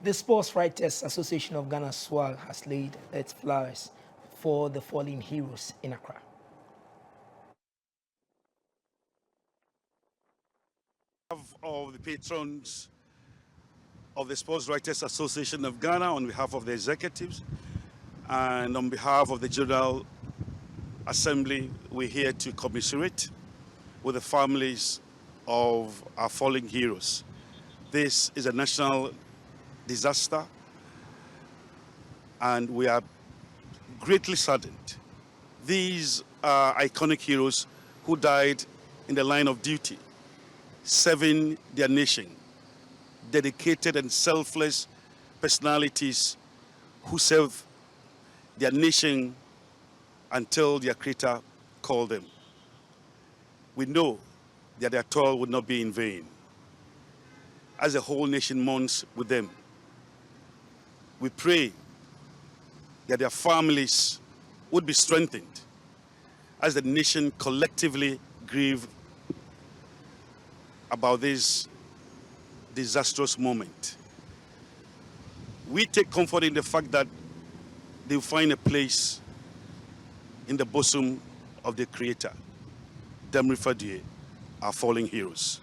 The Sports Writers Association of Ghana SWAG has laid its flowers for the fallen heroes in Accra. On behalf of the patrons of the Sports Writers Association of Ghana, on behalf of the executives, and on behalf of the General Assembly, we're here to commiserate with the families of our fallen heroes. This is a national disaster, and we are greatly saddened. These are iconic heroes who died in the line of duty, serving their nation, dedicated and selfless personalities who serve their nation until their Creator called them. We know that their toil would not be in vain. As the whole nation mourns with them, we pray that their families would be strengthened as the nation collectively grieve about this disastrous moment. We take comfort in the fact that they will find a place in the bosom of the Creator. Them referred to our fallen heroes.